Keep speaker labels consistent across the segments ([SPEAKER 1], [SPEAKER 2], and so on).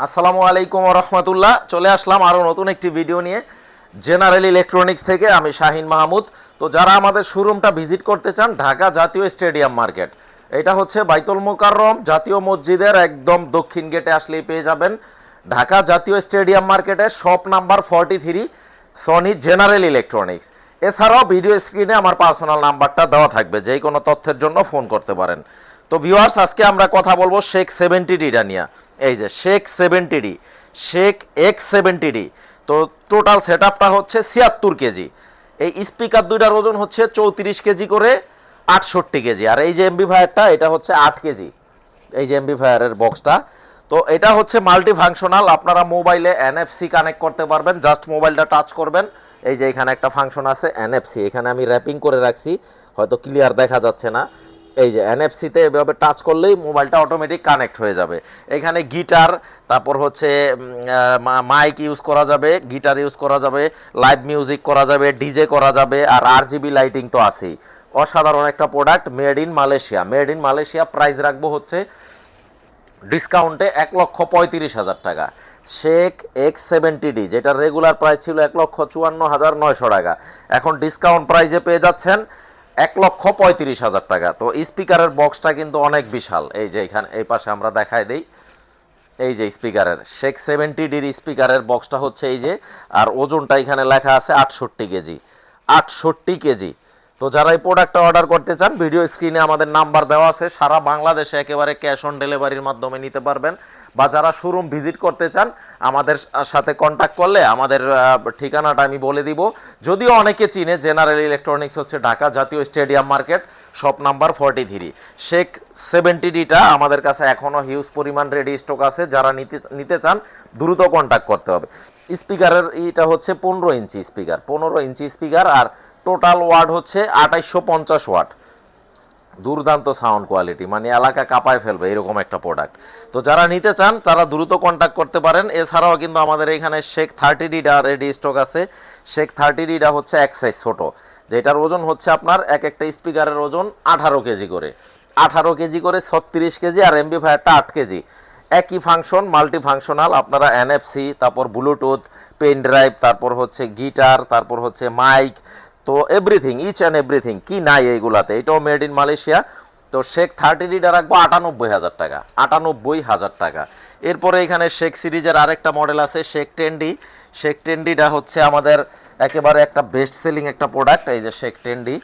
[SPEAKER 1] আসসালামু আলাইকুম ওয়া রাহমাতুল্লাহ। চলে আসলাম আরও নতুন একটি ভিডিও নিয়ে জেনারেল ইলেকট্রনিক্স থেকে। আমি শাহিন মাহমুদ। তো যারা আমাদের শোরুমটা ভিজিট করতে চান, ঢাকা জাতীয় স্টেডিয়াম মার্কেট, এটা হচ্ছে বাইতুল মোকাররম জাতীয় মসজিদের একদম দক্ষিণ গেটে আসলেই পেয়ে যাবেন। ঢাকা জাতীয় স্টেডিয়াম মার্কেটের shop number 43, Sony general electronics. এছাড়াও ভিডিও স্ক্রিনে আমার পার্সোনাল নাম্বারটা দেওয়া থাকবে, যে কোনো তথ্যের জন্য ফোন করতে পারেন। তো ভিউয়ার্স, আজকে আমরা কথা বলবো শেখ 70ডিটা নিয়ে। এই যে শেখ 70ডি, শেখ X70ডি। তো টোটাল সেট আপটা হচ্ছে 76 কেজি। এই স্পিকার দুইটার ওজন হচ্ছে 34 কেজি করে, 68 কেজি। আর এই যে এমবিফায়ারটা, এটা হচ্ছে 8 কেজি। এই যে এমবিফায়ারের বক্সটা, তো এটা হচ্ছে মাল্টি ফাংশনাল। আপনারা মোবাইলে এনএফসি কানেক্ট করতে পারবেন। জাস্ট মোবাইলটা টাচ করবেন, এই যে এখানে একটা ফাংশন আছে এনএফসি, এখানে আমি র্যাপিং করে রাখছি, হয়তো ক্লিয়ার দেখা যাচ্ছে না। এই যে এনএফসিতে এভাবে টাচ করলেই মোবাইলটা অটোমেটিক কানেক্ট হয়ে যাবে। এখানে গিটার, তারপর হচ্ছে মাইক ইউজ করা যাবে, গিটার ইউজ করা যাবে, লাইভ মিউজিক করা যাবে, ডিজে করা যাবে, আর RGB লাইটিং তো আছেই। অসাধারণ একটা product, made in Malaysia. Made in Malaysia. Price রাখবো হচ্ছে ডিসকাউন্টে 1,35,000 টাকা। শেখ X70ডি, যেটা রেগুলার প্রাইস ছিল 1,54,900 টাকা, এখন ডিসকাউন্ট প্রাইজে পেয়ে যাচ্ছেন 1,35,000 টাকা। তো স্পিকারের বক্সটা কিন্তু অনেক বিশাল। এই যে এখানে এই পাশে আমরা দেখাই দেই, এই যে স্পিকারের শেখ 70ডির স্পিকারের বক্সটা হচ্ছে এই যে, আর ওজনটা এখানে লেখা আছে 68 কেজি। 68 কেজি। তো যারা এই প্রোডাক্টটা অর্ডার করতে চান, ভিডিও স্ক্রিনে আমাদের নাম্বার দেওয়া আছে। সারা বাংলাদেশে একেবারে ক্যাশ অন ডেলিভারির মাধ্যমে নিতে পারবেন। বা যারা শোরুম ভিজিট করতে চান, আমাদের সাথে কন্ট্যাক্ট করলে আমাদের ঠিকানাটা আমি বলে দিব। যদিও অনেকে চিনে, জেনারেল ইলেকট্রনিক্স হচ্ছে ঢাকা জাতীয় স্টেডিয়াম মার্কেট, শপ নাম্বার 43। শেখ 70ডিটা আমাদের কাছে এখনও হিউজ পরিমাণ রেডি স্টক আছে। যারা নিতে চান দ্রুত কন্ট্যাক্ট করতে হবে। স্পিকারের এটা হচ্ছে 15 ইঞ্চি স্পিকার, 15 ইঞ্চি স্পিকার, আর টোটাল ওয়াট হচ্ছে 2850 ওয়াট। দুর্দান্ত সাউন্ড কোয়ালিটি, মানে এলাকা কাঁপায় ফেলবে এরকম একটা প্রোডাক্ট। তো যারা নিতে চান তারা দ্রুত কন্ট্যাক্ট করতে পারেন। এছাড়াও কিন্তু আমাদের এখানে শেখ 30ডিটা রেডি স্টক আছে। শেখ 30ডিটা হচ্ছে এক সাইজ ছোট, যেটার ওজন হচ্ছে আপনার এক একটা স্পিকারের ওজন 18 কেজি করে, 18 কেজি করে 36 কেজি, আর এমবিফায়ারটা 8 কেজি। একই ফাংশন, মাল্টি ফাংশনাল। আপনারা এনএফসি, তারপর ব্লুটুথ, পেন ড্রাইভ, তারপর হচ্ছে গিটার, তারপর হচ্ছে মাইক, তো এভরিথিং, ইচ অ্যান্ড এভরিথিং কি নাই এইগুলাতে। এটাও মেড ইন মালয়েশিয়া। তো শেখ 30ডিটা রাখবো 98,000 টাকা, 98,000 টাকা। এরপরে এখানে শেখ সিরিজের আরেকটা মডেল আছে, শেখ 10ডি। শেখ 10ডিটা হচ্ছে আমাদের একেবারে একটা বেস্ট সেলিং একটা প্রোডাক্ট। এই যে শেখ 10ডি।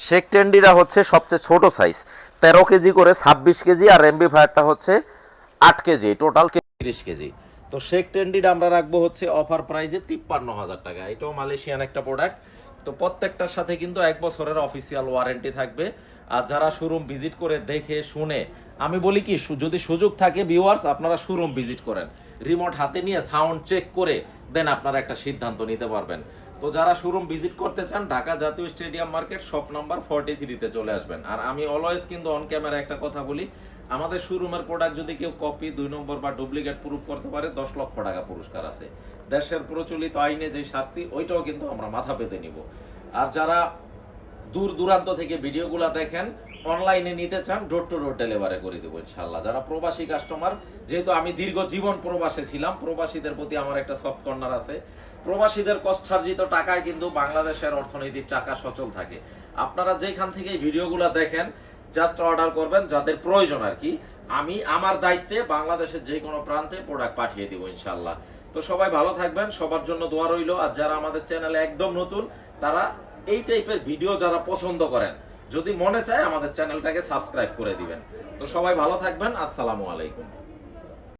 [SPEAKER 1] শেখ 10ডিটা হচ্ছে সবচেয়ে ছোট সাইজ, 13 কেজি করে, 26 কেজি, আর এমবিফায়ারটা হচ্ছে 8 কেজি, টোটাল 30 কেজি। তো শেখ 10ডিটা আমরা রাখবো হচ্ছে অফার প্রাইসে 53,000 টাকা। এটাও মালয়েশিয়ান একটা প্রোডাক্ট। তো প্রত্যেকটার সাথে কিন্তু 1 বছরের অফিসিয়াল ওয়ারেন্টি থাকবে। আর যারা শোরুম ভিজিট করে দেখে শুনে, আমি বলি কি, যদি সুযোগ থাকে ভিউয়ার্স, আপনারা শোরুম ভিজিট করেন, রিমোট হাতে নিয়ে সাউন্ড চেক করে দেন আপনারা একটা সিদ্ধান্ত নিতে পারবেন। তো যারা শোরুম ভিজিট করতে চান, ঢাকা জাতীয় স্টেডিয়াম মার্কেট, শপ নাম্বার 43-তে চলে আসবেন। আর আমি অলওয়েজ কিন্তু অন ক্যামেরা একটা কথা বলি, আমাদের শোরুমের প্রোডাক্ট যদি কেউ কপি, 2 নম্বর বা ডুপ্লিকেট প্রুফ করতে পারে, 10 লক্ষ টাকা পুরস্কার আছে। দেশের প্রচলিত আইনে যে শাস্তি, ওইটাও কিন্তু আমরা মাথা পেতে নিব। আর যারা দূর দূরান্ত থেকে ভিডিওগুলো দেখেন, অনলাইনে নিতে চান, ডোর টু ডোর ডেলিভারি করে দেবো ইনশাল্লাহ। যারা প্রবাসী কাস্টমার, যেহেতু আমি দীর্ঘ জীবন প্রবাসে ছিলাম, প্রবাসীদের প্রতি আমার একটা সফট কর্নার আছে। প্রবাসীদের কষ্টার্জিত টাকায় কিন্তু বাংলাদেশের অর্থনীতির চাকা সচল থাকে। আপনারা যেখান থেকে ভিডিওগুলো দেখেন, জাস্ট অর্ডার করবেন যাদের প্রয়োজন আর কি। আমি আমার দায়িত্বে বাংলাদেশের যে কোনো প্রান্তে প্রোডাক্ট পাঠিয়ে দিব ইনশাল্লাহ। তো সবাই ভালো থাকবেন, সবার জন্য দোয়া রইল। আর যারা আমাদের চ্যানেলে একদম নতুন, তারা এই টাইপের ভিডিও যারা পছন্দ করেন, যদি মনে চায় আমাদের চ্যানেলটাকে সাবস্ক্রাইব করে দিবেন। তো সবাই ভালো থাকবেন, আসসালামু আলাইকুম।